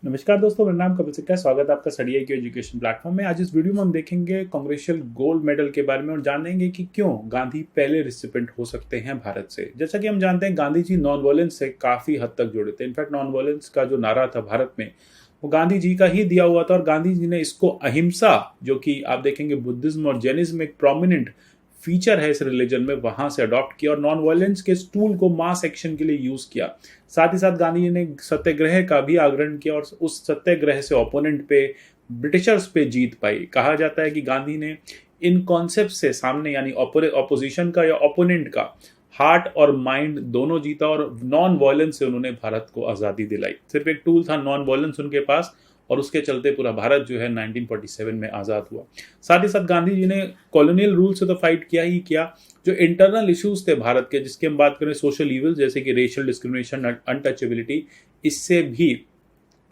नमस्कार दोस्तों, मेरा नाम कपिल सिक्का है। स्वागत है आपका study I Q education platform में। आज इस वीडियो में हम देखेंगे कांग्रेचुअल गोल्ड मेडल के बारे में और जानेंगे कि क्यों गांधी पहले रिसिपेंट हो सकते हैं भारत से। जैसा कि हम जानते हैं, गांधी जी नॉन वायलेंस से काफ़ी हद तक जुड़े थे। इनफैक्ट नॉन वायलेंस का जो नारा था भारत में, वो गांधी जी का ही दिया हुआ था और गांधी जी ने इसको अहिंसा, जो कि आप देखेंगे बुद्धिज्म और जैनिज्म में एक प्रोमिनेंट फीचर है इस रिलीजन में, वहां से अडॉप्ट किया और नॉन वायलेंस के इस टूल को मास एक्शन के लिए यूज किया। साथ ही साथ गांधी जी ने सत्याग्रह का भी आग्रह किया और उस सत्याग्रह से ओपोनेंट पे, ब्रिटिशर्स पे जीत पाई। कहा जाता है कि गांधी ने इन कॉन्सेप्ट से सामने, यानी ऑपोजिशन का या ओपोनेंट का हार्ट और माइंड दोनों जीता और नॉन वायलेंस से उन्होंने भारत को आज़ादी दिलाई। सिर्फ एक टूल था नॉन वायलेंस उनके पास, और उसके चलते पूरा भारत जो है 1947 में आज़ाद हुआ। साथ ही साथ गांधी जी ने कॉलोनियल रूल से तो फाइट किया ही किया, जो इंटरनल इश्यूज थे भारत के, जिसकी हम बात करें सोशल इविल जैसे कि रेशियल डिस्क्रिमिनेशन, अनटचेबिलिटी, इससे भी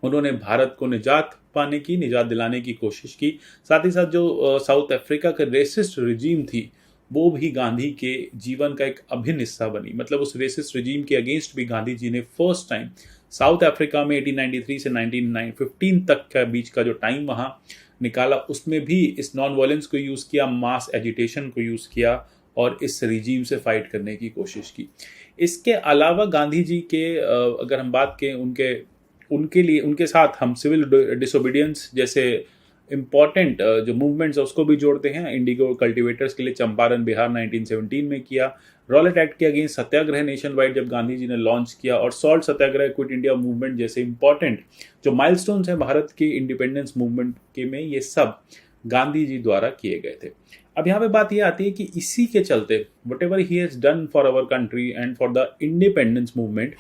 उन्होंने भारत को निजात दिलाने की कोशिश की। साथ ही साथ जो साउथ अफ्रीका का रेसिस्ट रिजीम थी, वो भी गांधी के जीवन का एक अभिन्न हिस्सा बनी। मतलब उस रेसिस्ट रिजीम के अगेंस्ट भी गांधी जी ने फर्स्ट टाइम साउथ अफ्रीका में 1893 से 1915 तक का बीच का जो टाइम वहाँ निकाला, उसमें भी इस नॉन वायलेंस को यूज़ किया, मास एजिटेशन को यूज़ किया और इस रिजीम से फाइट करने की कोशिश की। इसके अलावा गांधी जी के अगर हम बात करें उनके लिए, उनके साथ हम सिविल डिसोबीडियंस जैसे इम्पॉर्टेंट जो मूवमेंट्स है उसको भी जोड़ते हैं। इंडिगो कल्टीवेटर्स के लिए चंपारण बिहार 1917 में किया, रॉलेट एक्ट के अगेंस्ट सत्याग्रह नेशन वाइड जब गांधी जी ने लॉन्च किया, और सॉल्ट सत्याग्रह, क्विट इंडिया मूवमेंट जैसे इंपॉर्टेंट जो माइलस्टोन्स हैं भारत के इंडिपेंडेंस मूवमेंट के में, ये सब गांधी जी द्वारा किए गए थे। अब यहाँ पे बात ये आती है कि इसी के चलते what ever he has done for our country and for the independence movement,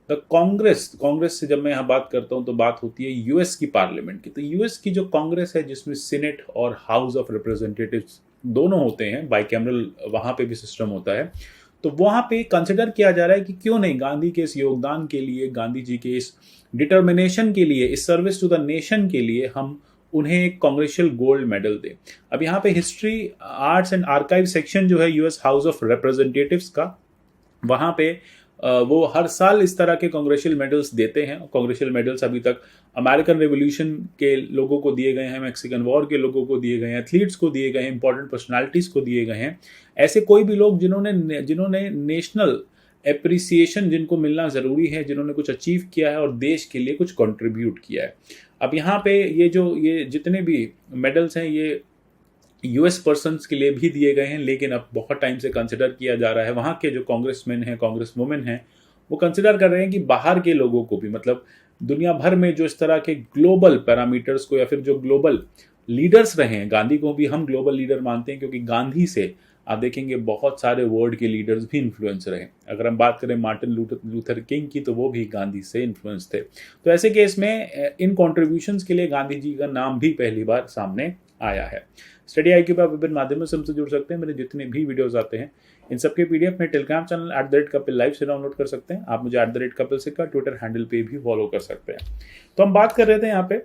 the Congress से जब मैं यहाँ बात करता हूँ तो बात होती है यूएस की पार्लियामेंट की। तो यूएस की जो कांग्रेस है, जिसमें सीनेट और हाउस ऑफ रिप्रेजेंटेटिव्स दोनों होते हैं, बाइकैमरल वहाँ पे भी सिस्टम होता है, तो वहाँ पे कंसिडर किया जा रहा है कि क्यों नहीं गांधी के इस योगदान के लिए, गांधी जी के इस डिटर्मिनेशन के लिए, इस सर्विस टू द नेशन के लिए हम उन्हें एक कांग्रेचुअल गोल्ड मेडल दें। अब यहाँ पे history, arts and archive section जो है यूएस हाउस ऑफ रिप्रेजेंटेटिव्स का, वहाँ पे वो हर साल इस तरह के कांग्रेचुअल मेडल्स देते हैं। कांग्रेचुअल मेडल्स अभी तक अमेरिकन रेवोल्यूशन के लोगों को दिए गए हैं, मैक्सिकन वॉर के लोगों को दिए गए हैं, एथलीट्स को दिए गए हैं, इंपॉर्टेंट पर्सनालिटीज़ को दिए गए हैं। ऐसे कोई भी लोग जिन्होंने नेशनल एप्रिसिएशन जिनको मिलना ज़रूरी है, जिन्होंने कुछ अचीव किया है और देश के लिए कुछ कंट्रीब्यूट किया है। अब यहाँ पे ये जितने भी मेडल्स हैं, ये यूएस पर्सन्स के लिए भी दिए गए हैं, लेकिन अब बहुत टाइम से कंसिडर किया जा रहा है, वहाँ के जो कांग्रेसमैन हैं, कांग्रेस वुमेन हैं, वो कंसिडर कर रहे हैं कि बाहर के लोगों को भी, मतलब दुनिया भर में जो इस तरह के ग्लोबल पैरामीटर्स को, या फिर जो ग्लोबल लीडर्स रहे हैं, गांधी को भी हम ग्लोबल लीडर मानते हैं क्योंकि गांधी से आप देखेंगे बहुत सारे वर्ल्ड के लीडर्स भी इन्फ्लुएंस रहे। अगर हम बात करें मार्टिन लूथर किंग की, तो वो भी गांधी से इन्फ्लुएंस थे। तो ऐसे केस में इन कॉन्ट्रीब्यूशंस के लिए गांधी जी का नाम भी पहली बार सामने आया है। स्टडी आई क्यू पर विभिन्न माध्यमों से हमसे जुड़ सकते हैं। मेरे जितने भी वीडियोस आते हैं, इन सबके पीडीएफ में टेलीग्राम चैनल @कपिल लाइव से डाउनलोड कर सकते हैं। आप मुझे @कपिल सिक्का ट्विटर हैंडल पे भी फॉलो कर सकते हैं। तो हम बात कर रहे थे यहाँ पे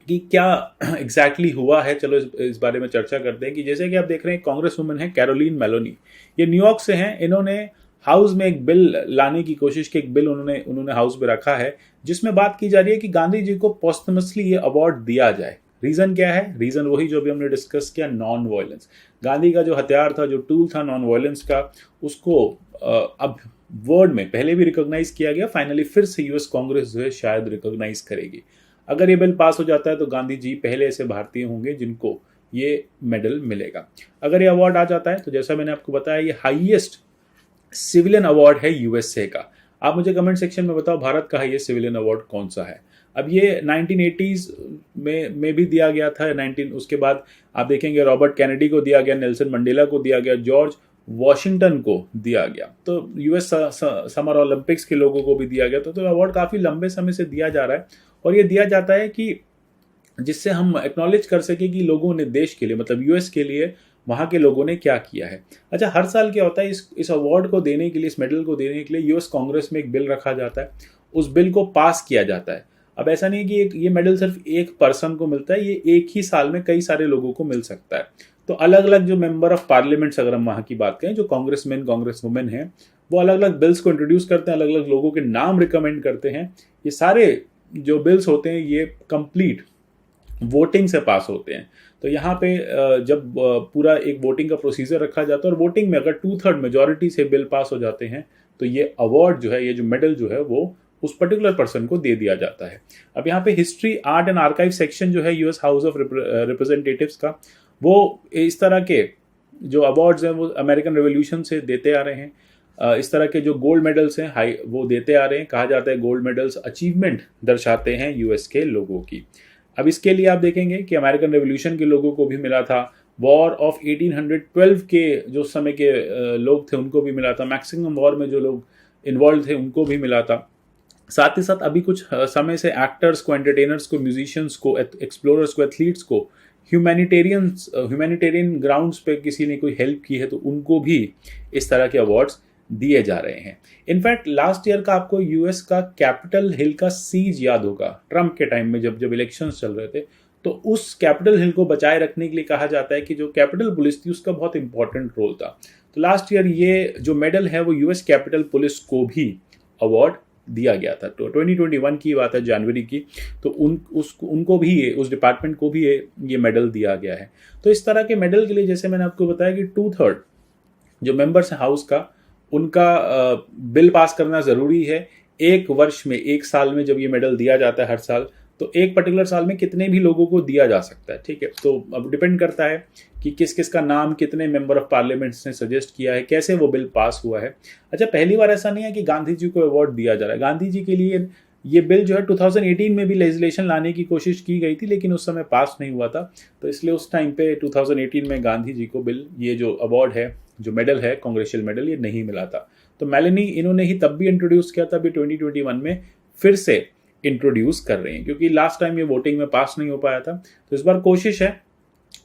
कि क्या एग्जैक्टली हुआ है। चलो इस बारे में चर्चा करते हैं कि जैसे कि आप देख रहे हैं, कांग्रेस वुमेन है कैरोलिन मेलोनी, ये न्यूयॉर्क से हैं। इन्होंने हाउस में एक बिल लाने की कोशिश की, एक बिल उन्होंने हाउस में रखा है, जिसमें बात की जा रही है कि गांधी जी को पोस्टमसली ये अवार्ड दिया जाए। रीजन क्या है? रीजन वही जो भी हमने डिस्कस किया, नॉन वायलेंस। गांधी का जो हथियार था, जो टूल था नॉन वायलेंस का, उसको अब वर्ल्ड में पहले भी रिकॉग्नाइज किया गया, फाइनली फिर से यूएस कांग्रेस जो है शायद रिकॉग्नाइज करेगी। अगर ये बिल पास हो जाता है तो गांधी जी पहले ऐसे भारतीय होंगे जिनको ये मेडल मिलेगा। अगर ये अवार्ड आ जाता है तो जैसा मैंने आपको बताया, ये हाईएस्ट सिविलियन अवार्ड है यूएसए का। आप मुझे कमेंट सेक्शन में बताओ, भारत का हाईएस्ट सिविलियन अवार्ड कौन सा है? अब ये 1980s में भी दिया गया था। उसके बाद आप देखेंगे रॉबर्ट कैनेडी को दिया गया, नेल्सन मंडेला को दिया गया, जॉर्ज वॉशिंगटन को दिया गया, तो यूएस समर ओलंपिक्स के लोगों को भी दिया गया। तो अवार्ड काफ़ी लंबे समय से दिया जा रहा है, और ये दिया जाता है कि जिससे हम एक्नॉलेज कर सके कि लोगों ने देश के लिए, मतलब यूएस के लिए, वहाँ के लोगों ने क्या किया है। अच्छा, हर साल क्या होता है, इस अवार्ड को देने के लिए, इस मेडल को देने के लिए यूएस कांग्रेस में एक बिल रखा जाता है, उस बिल को पास किया जाता है। अब ऐसा नहीं कि ये मेडल सिर्फ एक पर्सन को मिलता है, ये एक ही साल में कई सारे लोगों को मिल सकता है। तो अलग अलग जो मेंबर ऑफ पार्लियामेंट्स, अगर हम वहाँ की बात करें, जो कांग्रेसमैन कांग्रेस हैं, वो अलग अलग बिल्स को इंट्रोड्यूस करते हैं, अलग अलग लोगों के नाम रिकमेंड करते हैं। ये सारे जो बिल्स होते हैं ये कंप्लीट वोटिंग से पास होते हैं। तो यहाँ पे जब पूरा एक वोटिंग का प्रोसीजर रखा जाता है और वोटिंग में अगर 2/3 मेजोरिटी से बिल पास हो जाते हैं तो ये अवार्ड जो है, ये जो मेडल जो है वो उस पर्टिकुलर पर्सन को दे दिया जाता है। अब यहाँ पे history, art and archive section जो है यूएस हाउस ऑफ रिप्रेजेंटेटिव्स का, वो इस तरह के जो अवार्ड्स हैं वो अमेरिकन रेवोल्यूशन से देते आ रहे हैं। इस तरह के जो गोल्ड मेडल्स हैं हाई वो देते आ रहे हैं। कहा जाता है गोल्ड मेडल्स अचीवमेंट दर्शाते हैं यूएस के लोगों की। अब इसके लिए आप देखेंगे कि अमेरिकन रेवोल्यूशन के लोगों को भी मिला था, वॉर ऑफ 1812 के जो समय के लोग थे उनको भी मिला था, मैक्सिमम वॉर में जो लोग इन्वॉल्व थे उनको भी मिला था। साथ ही साथ अभी कुछ समय से एक्टर्स को, एंटरटेनर्स को, म्यूजिशियंस को, एक्सप्लोरर्स को, एथलीट्स को, ह्यूमैनिटेरियन ग्राउंड्स पे किसी ने कोई हेल्प की है तो उनको भी इस तरह के अवार्ड्स दिए जा रहे हैं। इनफैक्ट लास्ट ईयर का आपको यूएस का कैपिटल हिल का सीज याद होगा, ट्रम्प के टाइम में जब इलेक्शंस चल रहे थे, तो उस कैपिटल हिल को बचाए रखने के लिए कहा जाता है कि जो कैपिटल पुलिस थी उसका बहुत इंपॉर्टेंट रोल था। तो लास्ट ईयर ये जो मेडल है वो यूएस कैपिटल पुलिस को भी अवार्ड दिया गया था। तो 2021 की बात है, जनवरी की, तो उनको भी, उस डिपार्टमेंट को भी ये मेडल दिया गया है। तो इस तरह के मेडल के लिए जैसे मैंने आपको बताया कि 2/3 जो मेंबर्स हैं हाउस का, उनका बिल पास करना ज़रूरी है। एक वर्ष में, एक साल में जब ये मेडल दिया जाता है हर साल, तो एक पर्टिकुलर साल में कितने भी लोगों को दिया जा सकता है, ठीक है। तो अब डिपेंड करता है कि किस किस का नाम कितने मेंबर ऑफ पार्लियामेंट्स ने सजेस्ट किया है, कैसे वो बिल पास हुआ है। अच्छा, पहली बार ऐसा नहीं है कि गांधी जी को अवार्ड दिया जा रहा है। गांधी जी के लिए ये बिल जो है 2018 में भी लेजिस्लेशन लाने की कोशिश की गई थी, लेकिन उस समय पास नहीं हुआ था। तो इसलिए उस टाइम पे 2018 में गांधी जी को बिल, ये जो अवार्ड है, जो मेडल है, कांग्रेशियल मेडल, ये नहीं मिला था। तो मेलेनी इन्होंने ही तब भी इंट्रोड्यूस किया था, अभी 2021 में फिर से इंट्रोड्यूस कर रहे हैं, क्योंकि लास्ट टाइम ये वोटिंग में पास नहीं हो पाया था। तो इस बार कोशिश है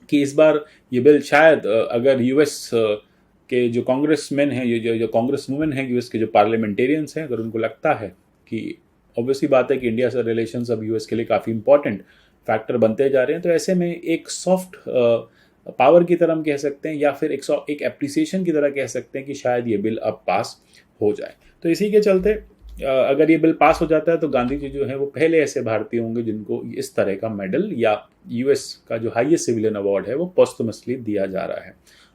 कि इस बार ये बिल शायद, अगर यूएस के जो कांग्रेसमैन हैं, ये जो कांग्रेस वुमेन हैं, यूएस के जो पार्लियामेंटेरियंस हैं, अगर उनको लगता है कि ऑब्वियसली बात है कि इंडिया से रिलेशंस अब यूएस के लिए काफ़ी इंपॉर्टेंट फैक्टर बनते जा रहे हैं, तो ऐसे में एक सॉफ्ट पावर की तरह हम कह सकते हैं, या फिर एक एप्रिसिएशन की तरह कह सकते हैं कि शायद ये बिल अब पास हो जाए। तो इसी के चलते अगर ये बिल पास हो जाता है तो गांधी जी जो है वो पहले ऐसे भारतीय होंगे जिनको इस तरह का मेडल या यूएस का जो हाईएस्ट सिविलियन अवार्ड है वो पोस्टमसली दिया जा रहा है।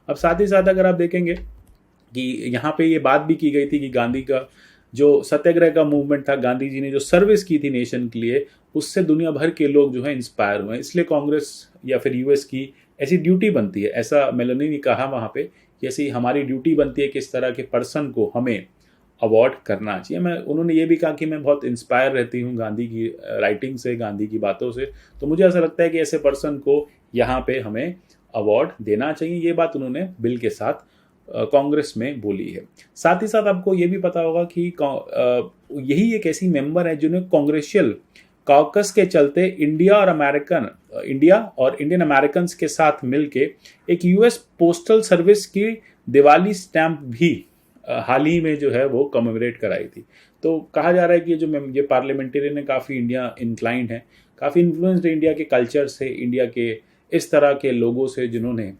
अब साथ ही साथ अगर आप देखेंगे कि यहाँ पे ये बात भी की गई थी कि गांधी का जो सत्याग्रह का मूवमेंट था, गांधी जी ने जो सर्विस की थी नेशन के लिए, उससे दुनिया भर के लोग जो है इंस्पायर हुए। इसलिए कांग्रेस या फिर यूएस की ऐसी ड्यूटी बनती है, ऐसा मेलोनी ने कहा वहाँ पे, कि ऐसी हमारी ड्यूटी बनती है कि इस तरह के पर्सन को हमें अवार्ड करना चाहिए। उन्होंने ये भी कहा कि मैं बहुत इंस्पायर रहती हूँ गांधी की राइटिंग से, गांधी की बातों से, तो मुझे ऐसा लगता है कि ऐसे पर्सन को यहाँ पे हमें अवार्ड देना चाहिए। ये बात उन्होंने बिल के साथ कांग्रेस में बोली है। साथ ही साथ आपको ये भी पता होगा कि यही एक ऐसी मेंबर है जिन्हें कांग्रेशियल कॉकस के चलते इंडिया और इंडियन अमेरिकन के साथ मिलके एक यूएस पोस्टल सर्विस की दिवाली स्टैंप भी हाल ही में जो है वो कमेमोरेट कराई थी। तो कहा जा रहा है कि ये पार्लियामेंटेरियन है, काफ़ी इंडिया इंक्लाइंड है, काफ़ी इन्फ्लुएंस्ड इंडिया के कल्चर से, इंडिया के इस तरह के लोगों से जिन्होंने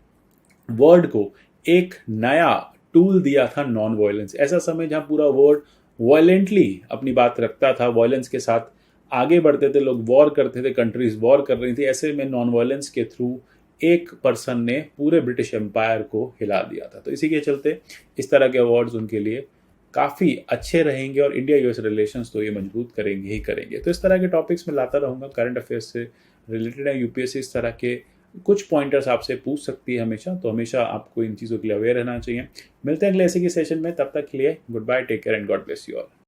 वर्ल्ड को एक नया टूल दिया था, नॉन वायलेंस। ऐसा समय जहाँ पूरा वर्ल्ड वायलेंटली अपनी बात रखता था, वायलेंस के साथ आगे बढ़ते थे, लोग वॉर करते थे, कंट्रीज वॉर कर रही थी, ऐसे में नॉन वायलेंस के थ्रू एक पर्सन ने पूरे ब्रिटिश एम्पायर को हिला दिया था। तो इसी के चलते इस तरह के अवार्ड्स उनके लिए काफ़ी अच्छे रहेंगे और इंडिया यूएस रिलेशंस तो ये मजबूत करेंगे ही करेंगे। तो इस तरह के टॉपिक्स में लाता रहूँगा, करंट अफेयर्स से रिलेटेड है, यूपीएससी इस तरह के कुछ पॉइंटर्स आपसे पूछ सकती है हमेशा, तो हमेशा आपको इन चीज़ों के लिए अवेयर रहना चाहिए। मिलते हैं अगले ऐसे के सेशन में, तब तक के लिए goodbye, take care and God bless you all.